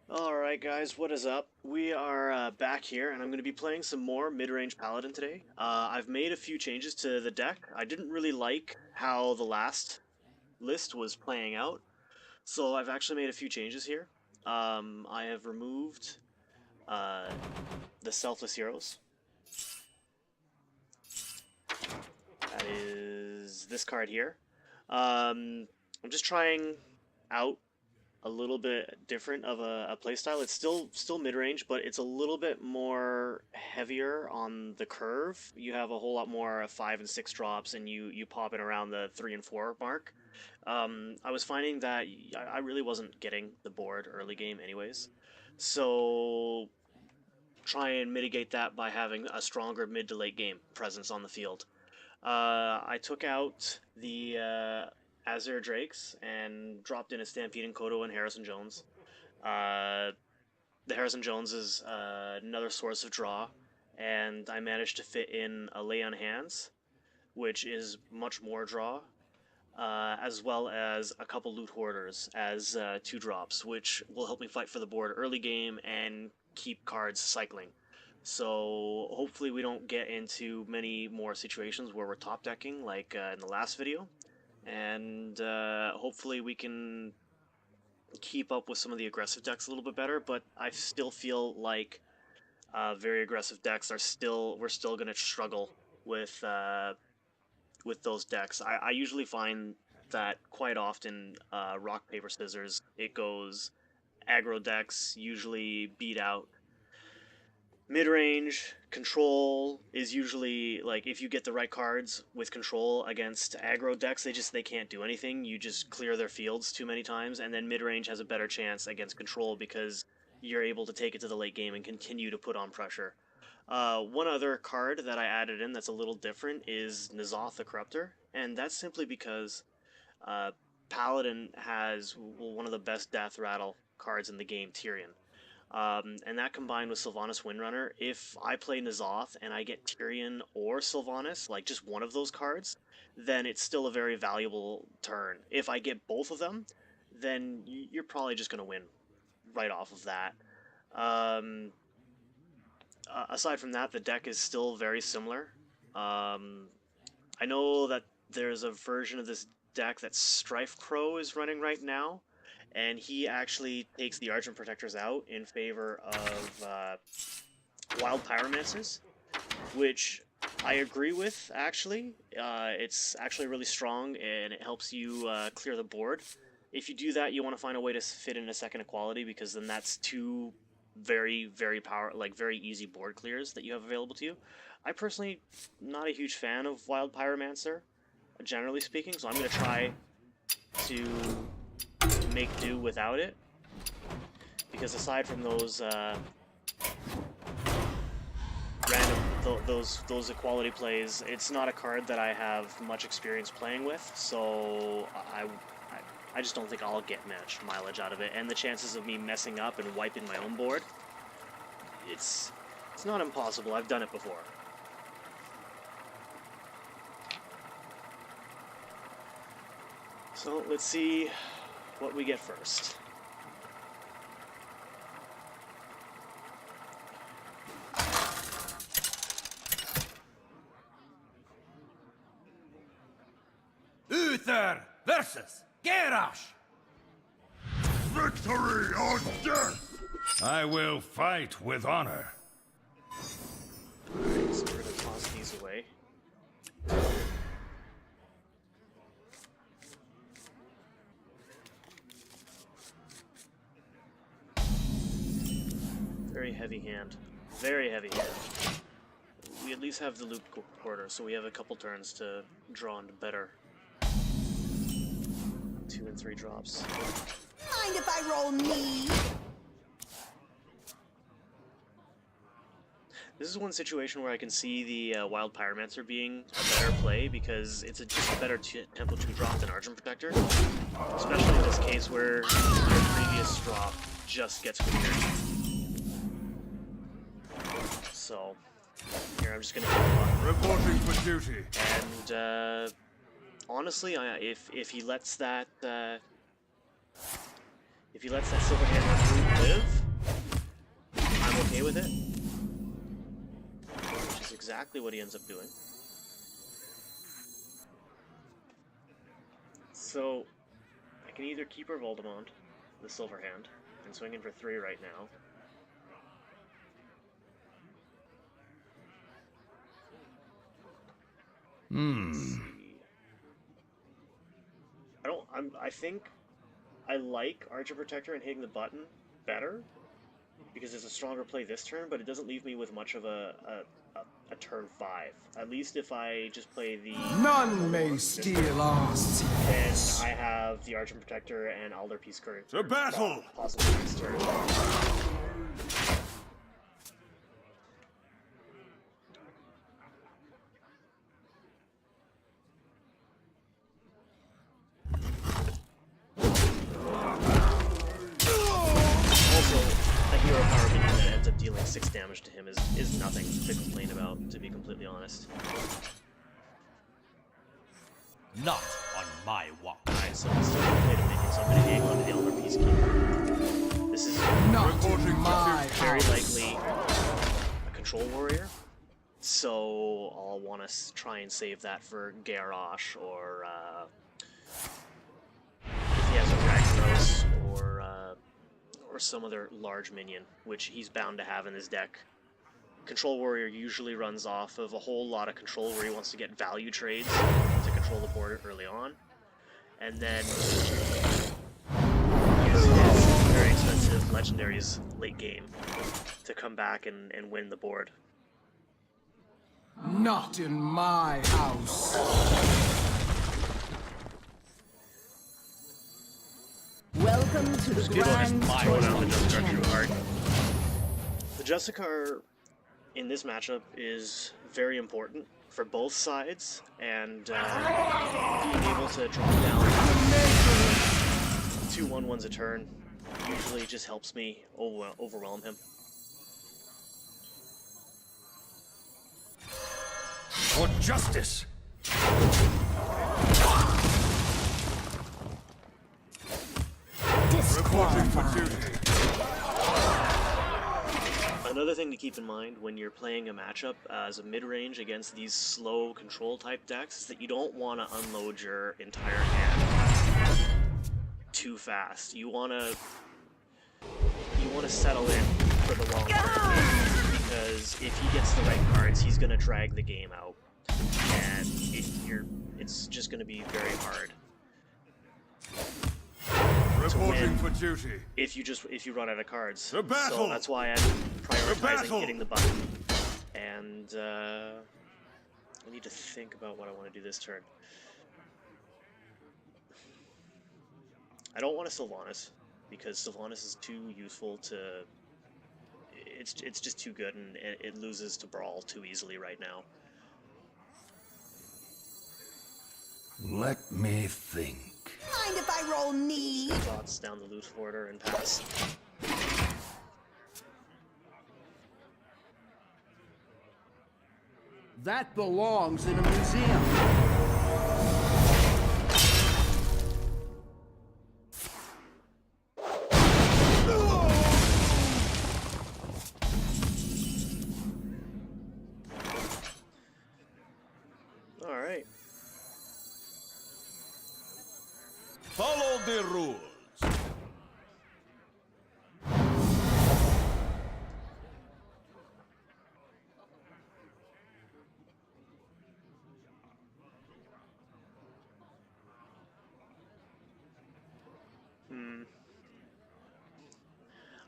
Alright guys, what is up? We are back here, and I'm going to be playing some more Midrange Palladin today. I've made a few changes to the deck. I didn't really like how the last list was playing out, so I've actually made a few changes here. I have removed the Selfless Heroes. That is this card here. I'm just trying out a little bit different of a playstyle. It's still mid-range, but it's a little bit more heavier on the curve. You have a whole lot more 5 and 6 drops, and you pop it around the 3 and 4 mark. I was finding that I really wasn't getting the board early game anyways, so try and mitigate that by having a stronger mid to late game presence on the field. I took out the Azure Drakes and dropped in a Stampede and Kodo and Harrison Jones. The Harrison Jones is another source of draw, and I managed to fit in a Lay on Hands, which is much more draw, as well as a couple Loot Hoarders as 2 drops, which will help me fight for the board early game and keep cards cycling. So hopefully we don't get into many more situations where we're top decking like in the last video, and hopefully we can keep up with some of the aggressive decks a little bit better. But I still feel like very aggressive decks are we're still going to struggle with those decks. I usually find that quite often rock paper scissors, it goes aggro decks usually beat out mid-range. Control is usually, like, if you get the right cards with control against aggro decks, they can't do anything. You just clear their fields too many times, and then mid-range has a better chance against control because you're able to take it to the late game and continue to put on pressure. One other card that I added in that's a little different is N'Zoth the Corruptor, and that's simply because Paladin has one of the best death rattle cards in the game, Tyrion. And that combined with Sylvanas Windrunner, if I play N'Zoth and I get Tyrion or Sylvanas, like just one of those cards, then it's still a very valuable turn. If I get both of them, then you're probably just going to win right off of that. Aside from that, the deck is still very similar. I know that there's a version of this deck that Strife Crow is running right now, and he actually takes the Argent Protectors out in favor of Wild Pyromancers, which I agree with, actually. It's actually really strong, and it helps you clear the board. If you do that, you want to find a way to fit in a second equality, because then that's 2 very easy board clears that you have available to you. I personally not a huge fan of Wild Pyromancer, generally speaking, so I'm going to try to make do without it, because aside from those those equality plays, it's not a card that I have much experience playing with, so I just don't think I'll get much mileage out of it, and the chances of me messing up and wiping my own board, it's not impossible. I've done it before. So let's see what we get first. Uther versus Garrosh. Victory or death! I will fight with honor. Alright, so we're gonna toss these away. Very heavy hand. Very heavy hand. We at least have the Loot Hoarder, so we have a couple turns to draw into better 2 and 3 drops. Mind if I roll me? This is one situation where I can see the Wild Pyromancer being a better play, because it's just a better tempo 2 drop than Argent Protector. Especially in this case where your previous drop just gets cleared. So, here I'm just gonna Reporting for duty. And honestly, if he lets that Silver Hand live, okay with it, which is exactly what he ends up doing. So, I can either keep our Voldemort, the Silver Hand, and swing in for 3 right now. Let's see. I think I like Archer Protector and hitting the button better, because it's a stronger play this turn, but it doesn't leave me with much of a turn 5. At least if I just play the... None may steal our secrets. And I have the Archer Protector and Alder Peace Courage. To battle! Possibly next turn. Hero power minion that ends up dealing 6 damage to him is nothing to complain about, to be completely honest. Not on my watch. Alright, so he's still going to play the minion, so I'm going to hang on to the Elder Peacekeeper. This is Not in my very house. likely a Control Warrior, so I'll want to try and save that for Garrosh, or if he has a Ragnaros, or some other large minion, which he's bound to have in his deck. Control Warrior usually runs off of a whole lot of control where he wants to get value trades to control the board early on, and then use his very expensive legendaries late game to come back and win the board. Not in my house. Welcome to the Grand Throw down the Tournament. Justicar True Heart. The Justicar in this matchup is very important for both sides, and being able to drop down 2 1/1s a turn usually just helps me overwhelm him. For justice! Reporting for duty. Another thing to keep in mind when you're playing a matchup as a mid-range against these slow control type decks is that you don't want to unload your entire hand too fast. You want to settle in for the long term, because if he gets the right cards, he's going to drag the game out, and it's just going to be very hard Reporting for duty. if you run out of cards. To battle! So that's why I'm prioritizing battle! hitting the button. And I need to think about what I want to do this turn. I don't want a Sylvanas, because Sylvanas is too useful to... It's just too good, and it loses to Brawl too easily right now. Let me think. Mind if I roll knee? Dots down the loot hoarder and pass. That belongs in a museum. Alright. Follow the rules.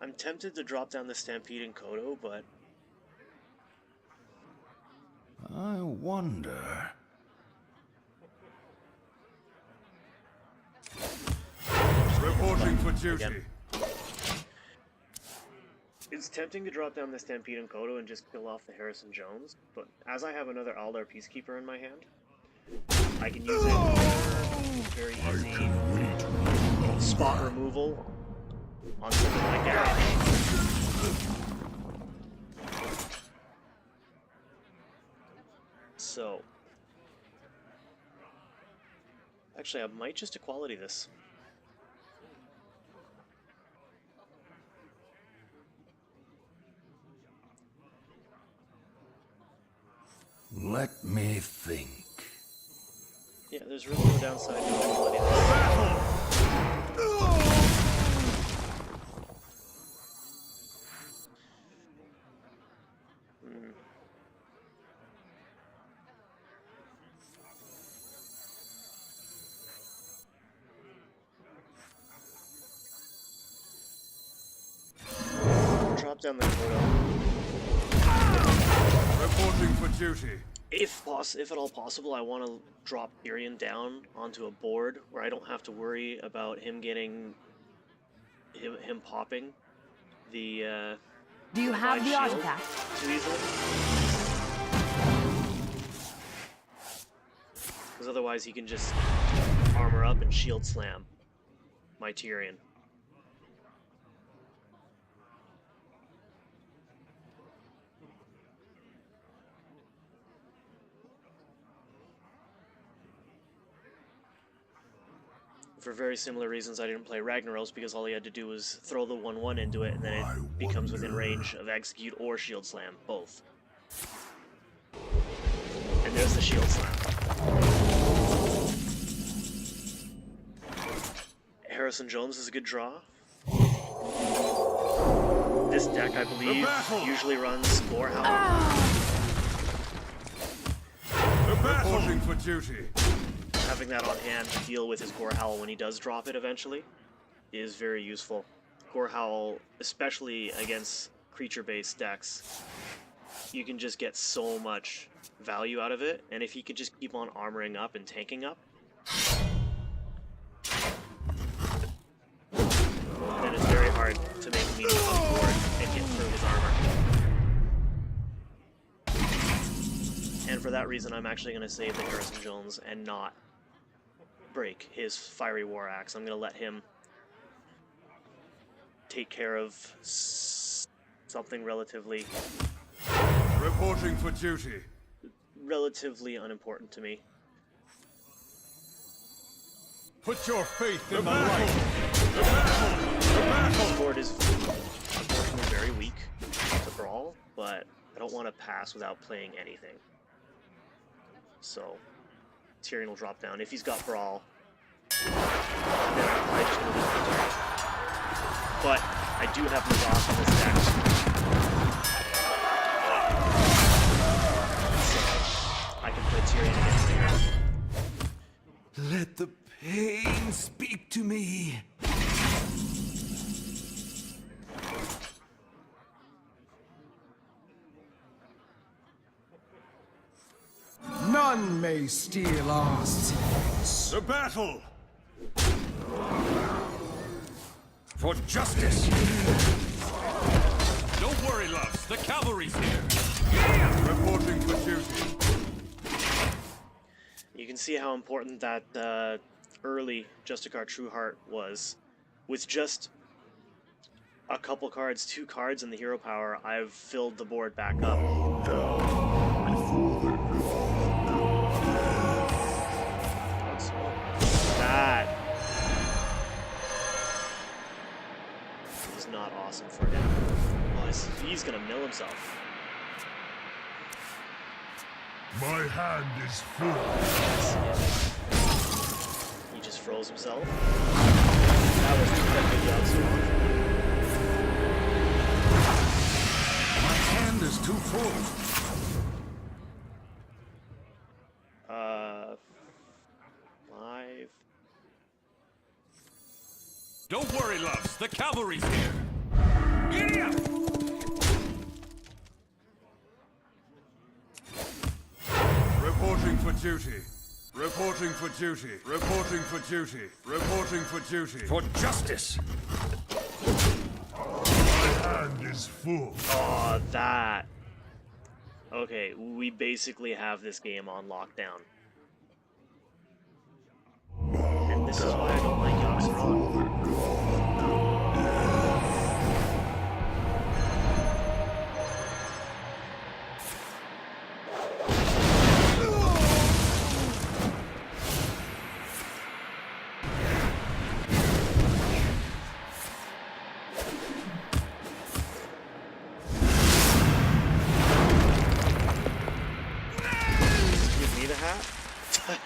I'm tempted to drop down the Stampede and Kodo, but I wonder. Reporting for duty. Again. It's tempting to drop down the Stampede and Kodo and just kill off the Harrison Jones, but as I have another Aldar Peacekeeper in my hand, I can use it for very easy spot removal on something like Garrosh. So, actually I might just equality this. Let me think. Yeah, there's really no downside to letting this. Drop down the Kodo. Reporting for duty. If at all possible, I want to drop Tyrion down onto a board where I don't have to worry about him getting him popping the Do you have the shield artifact? too easily. Because otherwise he can just armor up and shield slam my Tyrion. For very similar reasons, I didn't play Ragnaros, because all he had to do was throw the 1/1 into it, and then it becomes within range of execute or shield slam, both. And there's the shield slam. Harrison Jones is a good draw. This deck, I believe, usually runs Gorehound. Reporting for duty. Having that on hand to deal with his Gorehowl when he does drop it eventually is very useful. Gorehowl, especially against creature-based decks, you can just get so much value out of it, and if he could just keep on armoring up and tanking up, then it's very hard to make a meeting on board and get through his armor. And for that reason, I'm actually going to save the Harrison Jones and not break his Fiery War Axe. I'm going to let him take care of something relatively Reporting for duty. unimportant to me. Put your faith in the battle. light. The battle. The battle. This board is unfortunately very weak to Brawl, but I don't want to pass without playing anything. So Tyrion will drop down. If he's got Brawl, then I'm probably just going to lose my turn. But I do have Mazak in this deck. So I can play Tyrion against here. Let the pain speak to me. None may steal our secrets. The battle. For justice. Don't worry, loves. The cavalry's here. Reporting for duty. You can see how important that early Justicar Trueheart was. With just a couple cards, 2 cards in the hero power, I've filled the board back up. That is not awesome for him. Oh, he's gonna mill himself. My hand is full. He just froze himself. That was a good job, Swan. My hand is too full. 5. Don't worry, loves. The cavalry's here. Giddy up! Reporting for duty. Reporting for duty. Reporting for duty. Reporting for duty. For justice. My hand is full. Oh, that. Okay, we basically have this game on lockdown. And this is why I don't like Yoxeron.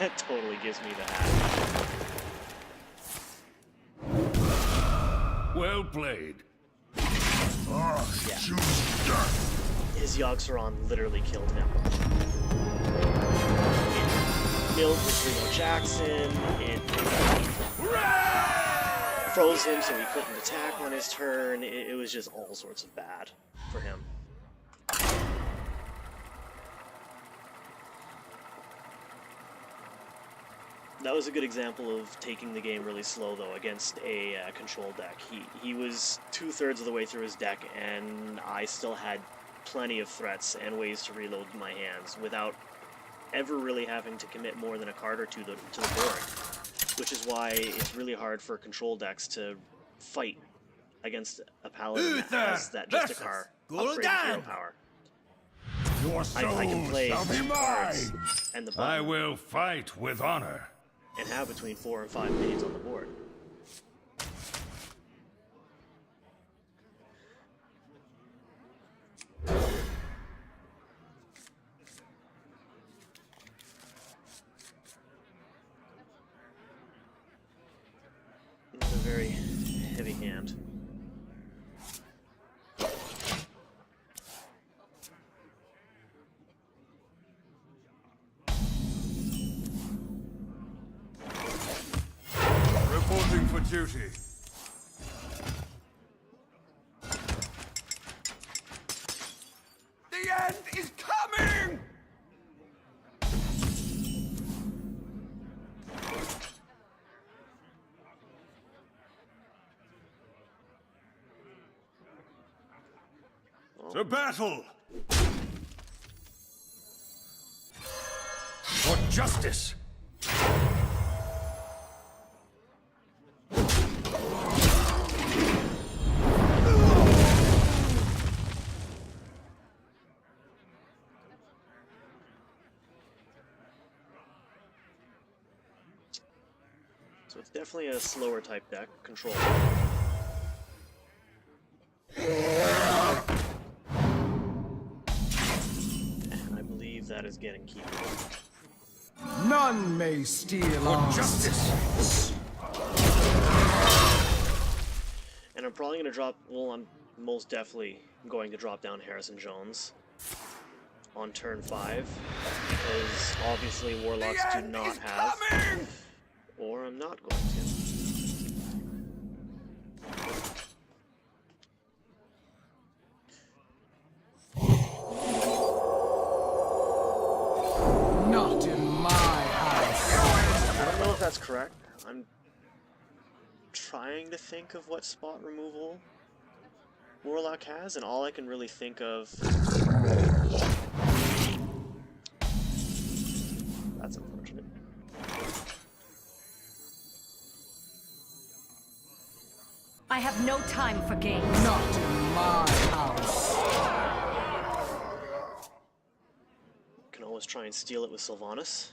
That totally gives me the hat. Well played. Yeah. His Yogg-Saron literally killed him. It milled with Reno Jackson, it froze him so he couldn't attack on his turn. It was just all sorts of bad for him. That was a good example of taking the game really slow, though, against a control deck. He was 2/3 of the way through his deck, and I still had plenty of threats and ways to reload my hands without ever really having to commit more than a card or two to the board, which is why it's really hard for control decks to fight against a paladin that has that Justicar upgraded hero power. Your soul I can play shall be cards mine. and the I button will fight with honor. and have between 4 and 5 minions on the board. It's a very heavy hand. Reporting for duty. The end is coming! To battle! For justice! So it's definitely a slower type deck, control. And I believe that is getting keeper. None may steal our Justice! And I'm probably going to drop, well, I'm most definitely going to drop down Harrison Jones on turn 5, because obviously Warlocks do not have, or I'm not going to. not in my house. I don't know if that's correct. I'm trying to think of what spot removal Warlock has, and all I can really think of... That's unfortunate. I have no time for games. Not in my house. Can always try and steal it with Sylvanas.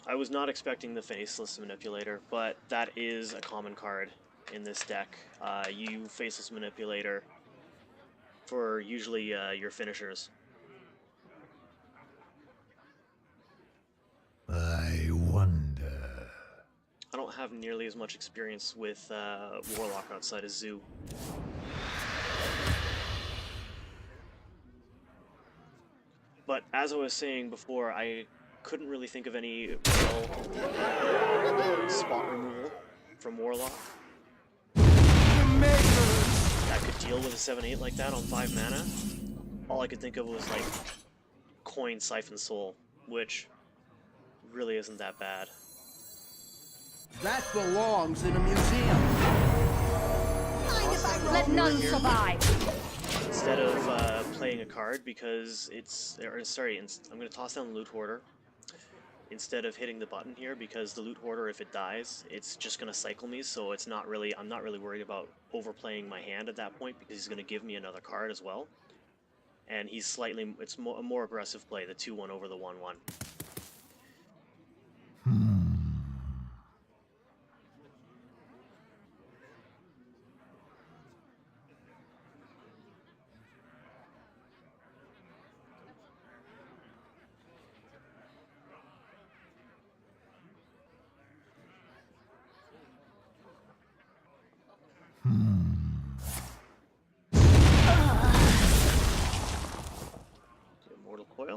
I was not expecting the Faceless Manipulator, but that is a common card in this deck. You Faceless Manipulator for usually your finishers. I wonder. I don't have nearly as much experience with Warlock outside of Zoo. But as I was saying before, I couldn't really think of any real spot removal from Warlock that could deal with a 7/8 like that on 5 mana. All I could think of was like Coin Siphon Soul, which really isn't that bad. That belongs in a museum. Mind if I roll Let none neat? survive. Instead of playing a card, because it's... I'm going to toss down the Loot Hoarder. Instead of hitting the button here, because the Loot Hoarder, if it dies, it's just going to cycle me, so it's not really... I'm not really worried about overplaying my hand at that point, because he's going to give me another card as well. And he's slightly... It's a more aggressive play, the 2-1 over the 1-1.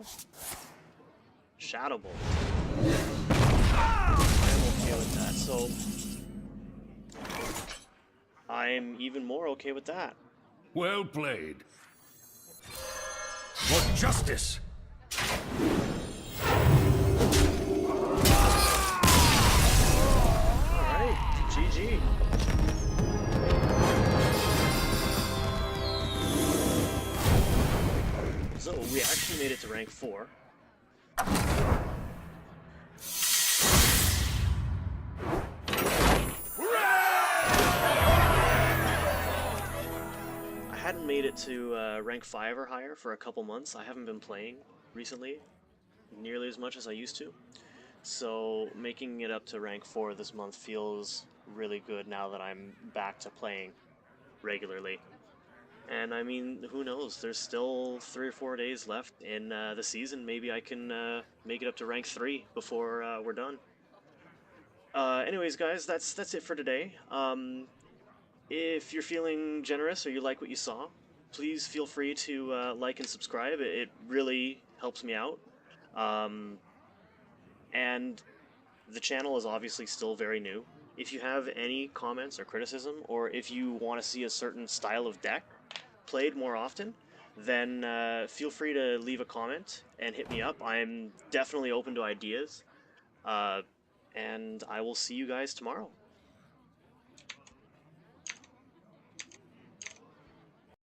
style. Shadow Bolt. I am okay with that, so I'm even more okay with that. Well played. For justice! Alright, GG. So, we actually made it to rank 4. I hadn't made it to rank 5 or higher for a couple months. I haven't been playing recently nearly as much as I used to. So making it up to rank 4 this month feels really good now that I'm back to playing regularly. And I mean, who knows? There's still 3 or 4 days left in the season. Maybe I can make it up to rank 3 before we're done. Anyways, guys, that's it for today. If you're feeling generous or you like what you saw, please feel free to like and subscribe. It really helps me out. And the channel is obviously still very new. If you have any comments or criticism, or if you want to see a certain style of deck played more often, then feel free to leave a comment and hit me up. I'm definitely open to ideas. And I will see you guys tomorrow.